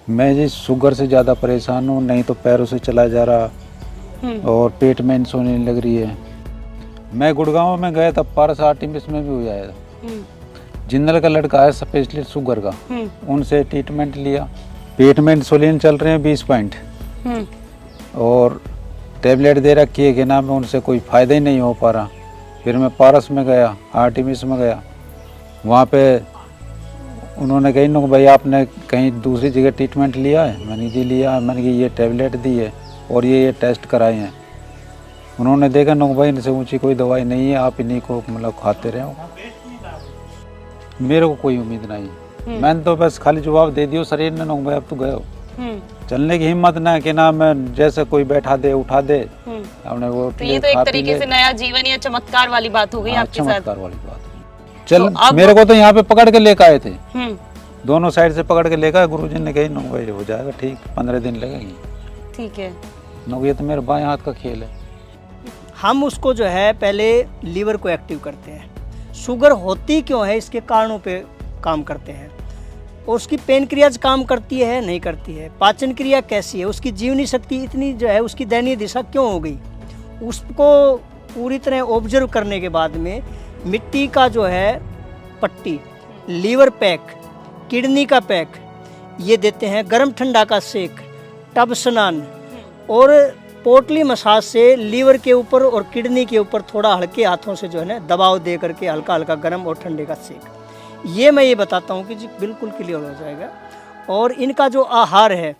मैं जी शुगर से ज़्यादा परेशान हूँ, नहीं तो पैरों से चला जा रहा और पेट में इंस होने लग रही है। मैं गुड़गांव में गया था, पारस आर्टिमिस में भी हो जाएगा। जिंदल का लड़का है स्पेशलिस्ट शुगर का, उनसे ट्रीटमेंट लिया। पेट में इंसुलिन चल रहे हैं 20 पॉइंट और टेबलेट दे रखी है कि ना, में उनसे कोई फ़ायदा ही नहीं हो पा रहा। फिर मैं पारस में गया, आर्टिमिस में गया, वहाँ पे उन्होंने कही ना भाई आपने कहीं दूसरी जगह ट्रीटमेंट लिया है? मैंने जी लिया है। मैंने कि ये टेबलेट दी है और ये टेस्ट कराए हैं। उन्होंने देखा ना भाई इनसे ऊंची कोई दवाई नहीं है, आप इन्हीं को मतलब खाते रहो। मेरे को कोई उम्मीद नहीं, मैंने तो बस खाली जवाब दे दियो शरीर ने, भाई अब तो गए हो। चलने की हिम्मत ना कि ना मैं जैसे कोई बैठा दे उठा दे हमने वो। तो ये तो एक तरीके से नया जीवन या चमत्कार वाली बात हो गई आपके साथ। चमत्कार वाली बात हुई। चल तो मेरे को तो यहाँ पे पकड़ के लेकर आए थे, दोनों साइड से पकड़ के लेकर। गुरुजी ने कही नो भाई हो जाएगा ठीक, 15 दिन लगेंगे। ठीक है नो, ये तो मेरे बाएं हाथ का खेल है। हम उसको जो है पहले लीवर को एक्टिव करते हैं। शुगर होती क्यों है इसके कारणों पे काम करते हैं। और उसकी पेनक्रियाज काम करती है नहीं करती है, पाचन क्रिया कैसी है, उसकी जीवनी शक्ति इतनी जो है, उसकी दयनीय दिशा क्यों हो गई, उसको पूरी तरह ऑब्जर्व करने के बाद में मिट्टी का जो है पट्टी, लीवर पैक, किडनी का पैक ये देते हैं, गर्म ठंडा का सेक, टब स्नान और पोटली मसाज से लीवर के ऊपर और किडनी के ऊपर थोड़ा हल्के हाथों से जो है ना दबाव दे करके हल्का हल्का गर्म और ठंडे का सेक। ये मैं ये बताता हूँ कि जी बिल्कुल क्लियर हो जाएगा। और इनका जो आहार है,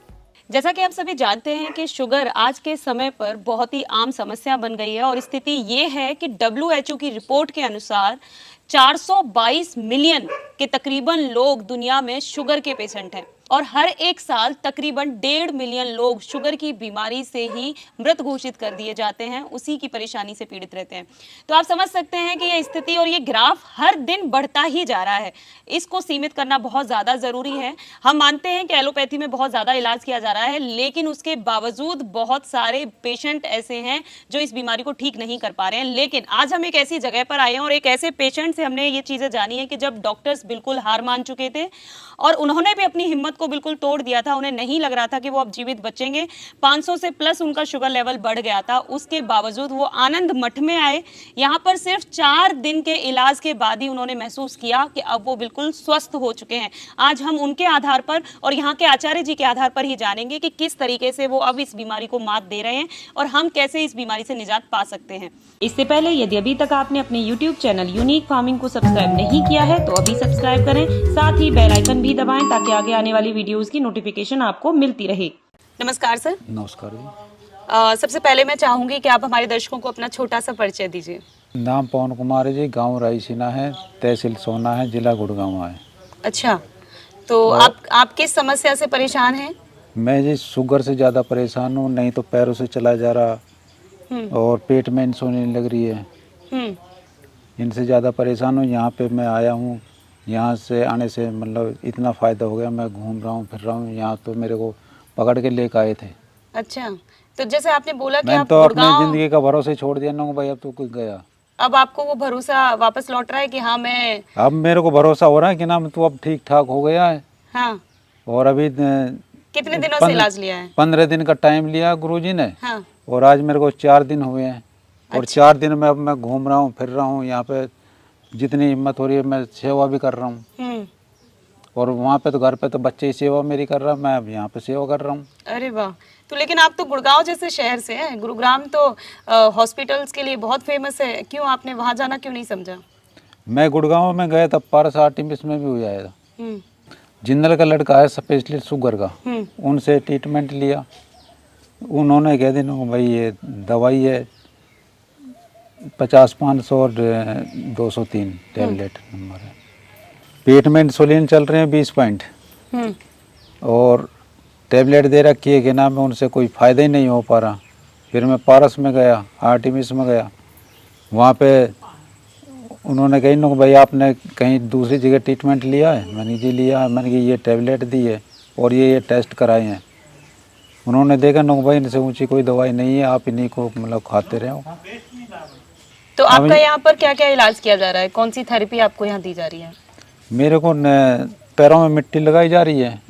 जैसा कि आप सभी जानते हैं कि शुगर आज के समय पर बहुत ही आम समस्या बन गई है और स्थिति ये है कि WHO की रिपोर्ट के अनुसार 422 मिलियन के तकरीबन लोग दुनिया में शुगर के पेशेंट हैं और हर एक साल तकरीबन 1.5 मिलियन लोग शुगर की बीमारी से ही मृत घोषित कर दिए जाते हैं, उसी की परेशानी से पीड़ित रहते हैं। तो आप समझ सकते हैं कि ये स्थिति और ये ग्राफ हर दिन बढ़ता ही जा रहा है। इसको सीमित करना बहुत ज़्यादा ज़रूरी है। हम मानते हैं कि एलोपैथी में बहुत ज़्यादा इलाज किया जा रहा है, लेकिन उसके बावजूद बहुत सारे पेशेंट ऐसे हैं जो इस बीमारी को ठीक नहीं कर पा रहे हैं। लेकिन आज हम एक ऐसी जगह पर आए हैं और एक ऐसे पेशेंट से हमने ये चीज़ें जानी है कि जब डॉक्टर्स बिल्कुल हार मान चुके थे और उन्होंने भी अपनी हिम्मत को बिल्कुल तोड़ दिया था, उन्हें नहीं लग रहा था कि वो अब जीवित बचेंगे, 500 से प्लस उनका शुगर लेवल बढ़ गया था, उसके बावजूद वो आनंद मठ में आए। यहाँ पर सिर्फ 4 दिन के इलाज के बाद ही उन्होंने महसूस किया कि अब वो बिल्कुल स्वस्थ हो चुके हैं। आज हम उनके आधार पर और यहाँ के आचार्य जी के आधार पर ही जानेंगे कि किस तरीके से वो अब इस बीमारी को मात दे रहे हैं और हम कैसे इस बीमारी से निजात पा सकते हैं। इससे पहले यदि अभी तक आपने अपने YouTube चैनल यूनिक फार्मिंग को सब्सक्राइब नहीं किया है तो अभी सब्सक्राइब करें, साथ ही बेल आइकन भी दबाएं ताकि आगे आने वाली वीडियोस की नोटिफिकेशन आपको मिलती रहे। नमस्कार सर। नमस्कार जी। सबसे पहले मैं चाहूंगी कि आप हमारे दर्शकों को अपना छोटा सा परिचय दीजिए। नाम पवन कुमार है जी, गांव रायसीना है, तहसील सोना है, जिला गुड़गांव है। अच्छा, तो आप किस समस्या से परेशान हैं? मैं जी शुगर से ज़्यादा परेशान हूँ, नहीं तो पैरों से चला जा रहा और पेट में इंस होने लग रही है। इनसे ज़्यादा परेशान हूँ। यहाँ पे मैं आया हूँ, यहाँ से आने से मतलब इतना फ़ायदा हो गया, मैं घूम रहा हूँ फिर रहा हूँ। यहाँ तो मेरे को पकड़ के लेकर आए थे। अच्छा, तो जैसे आपने बोला कि मैं आप तो अपनी ज़िंदगी का भरोसा छोड़ दिया ना भाई, अब तो कुछ गया। अब आपको वो भरोसा वापस लौट रहा है कि हाँ मैं, अब मेरे को भरोसा हो रहा है कि ना तो अब ठीक ठाक हो गया है। हाँ। और अभी कितने दिनों से इलाज लिया है? 15 दिन का टाइम लिया गुरुजी ने। हाँ। और आज मेरे को 4 दिन हुए हैं। और 4 दिन में अब मैं घूम रहा हूँ फिर रहा हूँ। यहाँ पे जितनी हिम्मत हो रही है मैं सेवा भी कर रहा हूँ। और वहाँ पे तो घर पे तो बच्चे ही सेवा मेरी कर रहा है, मैं अब यहाँ पे सेवा कर रहा हूँ। अरे वाह, तो लेकिन आप तो गुड़गांव जैसे शहर से हैं, गुरुग्राम तो हॉस्पिटल्स के लिए बहुत फेमस है, क्यों आपने वहाँ जाना क्यों नहीं समझा? मैं गुड़गांव में गया था, पारस आर्टिमिस में भी हो जाएगा। जिंदल का लड़का है स्पेशलिस्ट शुगर का, उनसे ट्रीटमेंट लिया। उन्होंने कह दिया भाई ये दवाई है 50, 500 और 203 टेबलेट नंबर है। पेट में इंसुलिन चल रहे हैं 20 पॉइंट और टेबलेट दे रखी है कि ना, में उनसे कोई फ़ायदा ही नहीं हो पा रहा। फिर मैं पारस में गया, आर्टिमिस में गया, वहाँ पे उन्होंने कही ना भाई आपने कहीं दूसरी जगह ट्रीटमेंट लिया है? मैंने जी लिया है। मैंने कि ये टेबलेट दी है और ये टेस्ट कराए हैं। उन्होंने देखा ना भाई इनसे ऊंची कोई दवाई नहीं है, आप इन्हीं को मतलब खाते रहो। तो आपका यहाँ पर क्या क्या इलाज किया जा रहा है? कौन सी थेरेपी आपको यहाँ दी जा रही है? मेरे को पैरों में मिट्टी लगाई जा रही है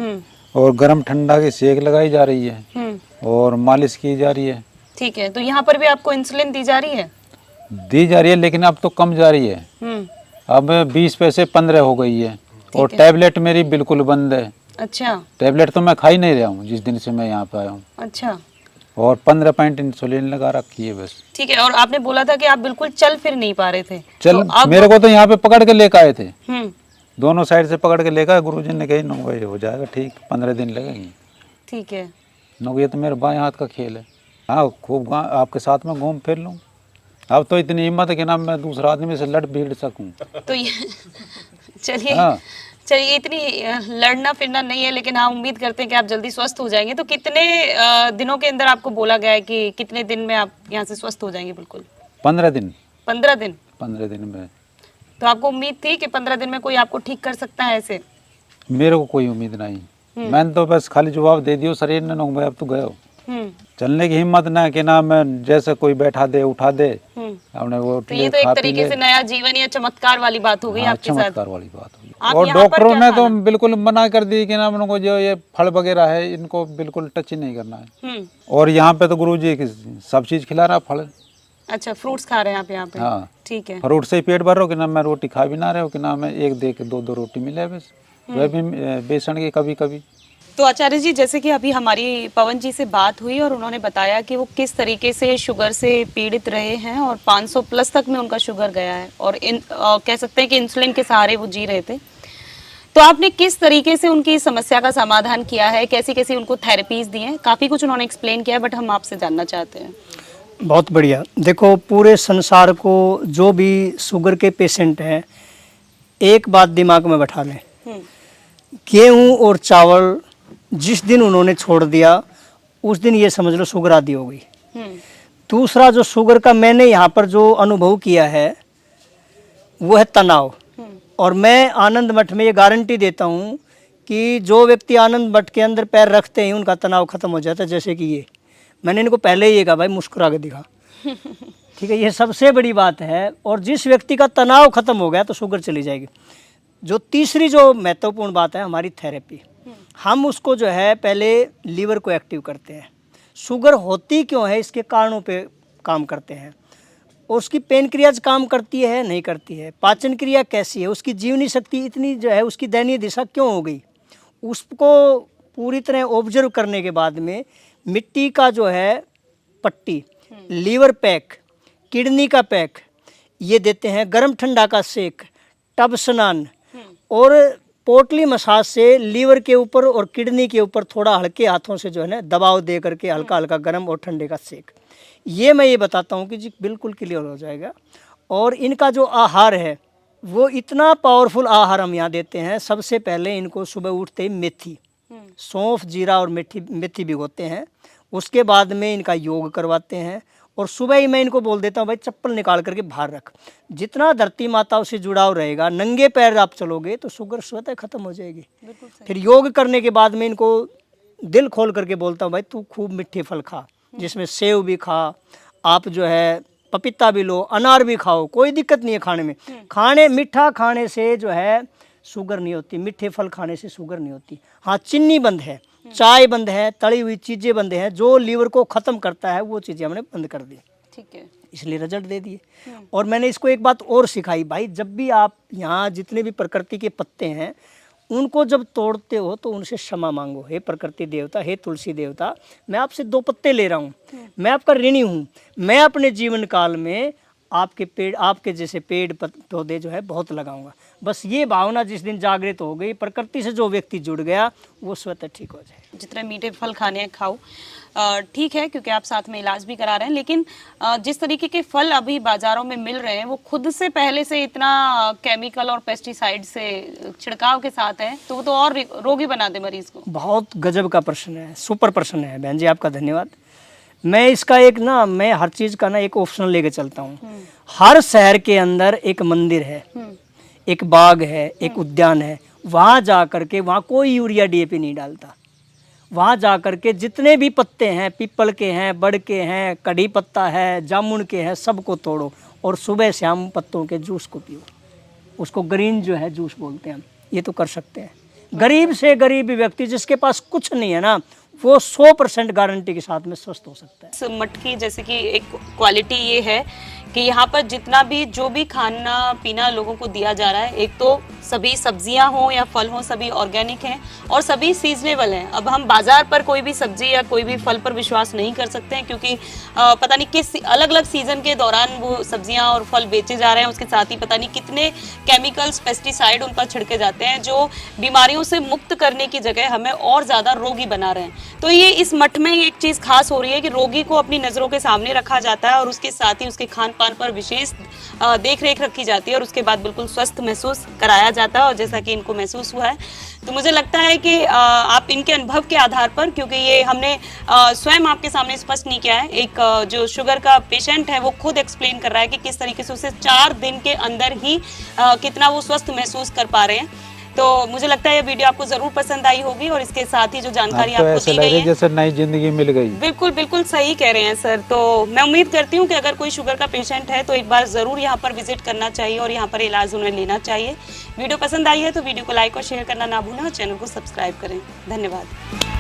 और गर्म ठंडा की सेक लगाई जा रही है और मालिश की जा रही है। ठीक है, तो यहाँ पर भी आपको इंसुलिन दी जा रही है? दी जा रही है लेकिन अब तो कम जा रही है। अब 20 पैसे 15 हो गई है। और टैबलेट मेरी बिल्कुल बंद है। अच्छा। टैबलेट तो मैं खा ही नहीं रहा हूँ जिस दिन से मैं यहाँ पे आया हूँ। अच्छा। और 15 पॉइंट इंसुलिन लगा रखी है बस। ठीक है, और आपने बोला था कि आप बिल्कुल चल फिर नहीं पा रहे थे। चल तो अब मेरे को तो यहाँ पे पकड़ के लेकर आए थे, हम्म, दोनों साइड से पकड़ के लेकर। गुरुजी ने कही नो भाई हो जाएगा ठीक, 15 दिन लगेंगे। ठीक है। नो ये तो मेरे बाएं हाथ का खेल है। हाँ खूब आपके साथ में घूम फिर लूँ। अब तो इतनी हिम्मत है कि ना मैं दूसरा आदमी से लड़ भिड़ सकूँ। तो ये चलिए हाँ। चलिए, इतनी लड़ना फिरना नहीं है, लेकिन हाँ उम्मीद करते हैं कि आप जल्दी स्वस्थ हो जाएंगे। तो कितने दिनों के अंदर आपको बोला गया है कि कितने दिन में आप यहाँ से स्वस्थ हो जाएंगे? बिल्कुल 15 दिन। 15 दिन? 15 दिन में। तो आपको उम्मीद थी कि 15 दिन में कोई आपको ठीक कर सकता है ऐसे? मेरे को कोई उम्मीद नहीं। मैंने तो बस खाली जवाब दे दियो शरीर ने, नो भाई अब तो गए हो। चलने की हिम्मत ना कि ना मैं जैसे कोई बैठा दे उठा दे हमने वो। तो ये तो एक तरीके से नया जीवन या चमत्कार वाली बात हो गई आपके साथ। चमत्कार वाली बात हो गई। आप और यहाँ पर डॉक्टरों क्या ने तो खाना? बिल्कुल मना कर दी कि ना उनको जो ये फल वगैरह है इनको बिल्कुल टच ही नहीं करना है। और यहाँ पे तो गुरुजी सब चीज खिला रहा, फल। अच्छा, फ्रूट्स खा रहे हैं आप यहाँ पे? हाँ ठीक है। फ्रूट से ही पेट भर रहा हो कि ना मैं रोटी खा भी ना रहे हो कि ना मैं एक दे के दो रोटी मिले बस, वह भी बेसन की कभी कभी। तो आचार्य जी, जैसे कि अभी हमारी पवन जी से बात हुई और उन्होंने बताया कि वो किस तरीके से शुगर से पीड़ित रहे हैं और 500 प्लस तक में उनका शुगर गया है और कह सकते हैं कि इंसुलिन के सहारे वो जी रहे थे। तो आपने किस तरीके से उनकी समस्या का समाधान किया है, कैसी कैसी उनको थेरेपीज दी हैं? काफ़ी कुछ उन्होंने एक्सप्लेन किया है, बट हम आपसे जानना चाहते हैं। बहुत बढ़िया। देखो पूरे संसार को जो भी शुगर के पेशेंट हैं, एक बात दिमाग में बैठा लें, गेहूँ और चावल जिस दिन उन्होंने छोड़ दिया उस दिन ये समझ लो शुगर आदि हो गई। दूसरा जो शुगर का मैंने यहाँ पर जो अनुभव किया है वो है तनाव। और मैं आनंद मठ में ये गारंटी देता हूँ कि जो व्यक्ति आनंद मठ के अंदर पैर रखते हैं उनका तनाव खत्म हो जाता है। जैसे कि ये मैंने इनको पहले ही ये कहा, भाई मुस्कुरा के दिखा। ठीक है, ये सबसे बड़ी बात है। और जिस व्यक्ति का तनाव खत्म हो गया तो शुगर चली जाएगी। जो तीसरी जो महत्वपूर्ण बात है हमारी थेरेपी, हम उसको जो है पहले लीवर को एक्टिव करते हैं। शुगर होती क्यों है इसके कारणों पे काम करते हैं। और उसकी पेन क्रियाज काम करती है नहीं करती है, पाचन क्रिया कैसी है, उसकी जीवनी शक्ति इतनी जो है, उसकी दयनीय दिशा क्यों हो गई, उसको पूरी तरह ऑब्जर्व करने के बाद में मिट्टी का जो है पट्टी, लीवर पैक, किडनी का पैक ये देते हैं, गर्म ठंडा का सेक, टब स्नान और पोटली मसाज से लीवर के ऊपर और किडनी के ऊपर थोड़ा हल्के हाथों से जो है ना दबाव दे करके हल्का हल्का गर्म और ठंडे का सेक। ये मैं ये बताता हूँ कि जी बिल्कुल क्लियर हो जाएगा। और इनका जो आहार है वो इतना पावरफुल आहार हम यहाँ देते हैं। सबसे पहले इनको सुबह उठते ही मेथी, सौंफ, जीरा और मेथी भिगोते हैं। उसके बाद में इनका योग करवाते हैं और सुबह ही मैं इनको बोल देता हूँ, भाई चप्पल निकाल करके बाहर रख। जितना धरती माता से जुड़ाव रहेगा, नंगे पैर आप चलोगे तो शुगर स्वतः खत्म हो जाएगी। फिर योग करने के बाद में इनको दिल खोल करके बोलता हूँ, भाई तू खूब मीठे फल खा, जिसमें सेव भी खा, आप जो है पपीता भी लो, अनार भी खाओ, कोई दिक्कत नहीं है खाने में। मीठा खाने से जो है शुगर नहीं होती, मीठे फल खाने से शुगर नहीं होती। हाँ चीनी बंद है, चाय बंद है, तली हुई चीज़ें बंद हैं, जो लीवर को ख़त्म करता है वो चीज़ें हमने बंद कर दी। ठीक है, इसलिए रिजल्ट दे दिए। और मैंने इसको एक बात और सिखाई, भाई जब भी आप यहाँ जितने भी प्रकृति के पत्ते हैं उनको जब तोड़ते हो तो उनसे क्षमा मांगो। हे प्रकृति देवता, हे तुलसी देवता, मैं आपसे 2 पत्ते ले रहा हूँ, मैं आपका ऋणी हूँ। मैं अपने जीवन काल में आपके जैसे पेड़ पौधे जो है बहुत लगाऊंगा। बस ये भावना जिस दिन जागृत हो गई, प्रकृति से जो व्यक्ति जुड़ गया वो स्वतः ठीक हो जाए। जितने मीठे फल खाने हैं खाओ, ठीक है, क्योंकि आप साथ में इलाज भी करा रहे हैं। लेकिन जिस तरीके के फल अभी बाजारों में मिल रहे हैं वो खुद से पहले से इतना केमिकल और पेस्टिसाइड से छिड़काव के साथ है, तो वो तो और रोगी बना दे मरीज को। बहुत गजब का प्रश्न है, सुपर प्रश्न है बहन जी, आपका धन्यवाद। मैं इसका मैं हर चीज़ का एक ऑप्शन लेके चलता हूँ। हर शहर के अंदर एक मंदिर है, एक बाग है, एक उद्यान है। वहाँ जा करके वहाँ कोई यूरिया DAP नहीं डालता। वहाँ जा करके जितने भी पत्ते हैं, पीपल के हैं, बड़ के हैं, कढ़ी पत्ता है, जामुन के हैं, सबको तोड़ो और सुबह शाम पत्तों के जूस को पियो। उसको ग्रीन जो है जूस बोलते हैं हम, ये तो कर सकते हैं। गरीब से गरीब व्यक्ति जिसके पास कुछ नहीं है ना, वो 100% गारंटी के साथ में स्वस्थ हो सकता है। इस मठ की जैसे कि एक क्वालिटी ये है कि यहाँ पर जितना भी जो भी खाना पीना लोगों को दिया जा रहा है, एक तो सभी सब्जियां हो या फल हो सभी ऑर्गेनिक हैं और सभी सीजनेबल हैं। अब हम बाजार पर कोई भी सब्जी या कोई भी फल पर विश्वास नहीं कर सकते हैं, क्योंकि पता नहीं किस अलग अलग सीजन के दौरान वो सब्जियां और फल बेचे जा रहे हैं। उसके साथ ही पता नहीं कितने केमिकल्स, पेस्टिसाइड उन पर छिड़के जाते हैं, जो बीमारियों से मुक्त करने की जगह हमें और ज़्यादा रोगी बना रहे हैं। तो ये इस मठ में एक चीज़ खास हो रही है कि रोगी को अपनी नज़रों के सामने रखा जाता है और उसके साथ ही उसके खान पान पर विशेष देख रेख रखी जाती है और उसके बाद बिल्कुल स्वस्थ महसूस कराया जाता है। और जैसा कि इनको महसूस हुआ है, तो मुझे लगता है कि आप इनके अनुभव के आधार पर, क्योंकि ये हमने स्वयं आपके सामने स्पष्ट नहीं किया है, एक जो शुगर का पेशेंट है वो खुद एक्सप्लेन कर रहा है कि किस तरीके से उसे 4 दिन के अंदर ही कितना वो स्वस्थ महसूस कर पा रहे हैं। तो मुझे लगता है ये वीडियो आपको जरूर पसंद आई होगी और इसके साथ ही जो जानकारी तो आपको ऐसा दी लग गई रही है है, जैसे नई जिंदगी मिल गई। बिल्कुल बिल्कुल सही कह रहे हैं सर। तो मैं उम्मीद करती हूँ कि अगर कोई शुगर का पेशेंट है तो एक बार ज़रूर यहाँ पर विजिट करना चाहिए और यहाँ पर इलाज उन्हें लेना चाहिए। वीडियो पसंद आई है तो वीडियो को लाइक और शेयर करना ना भूलें और चैनल को सब्सक्राइब करें। धन्यवाद।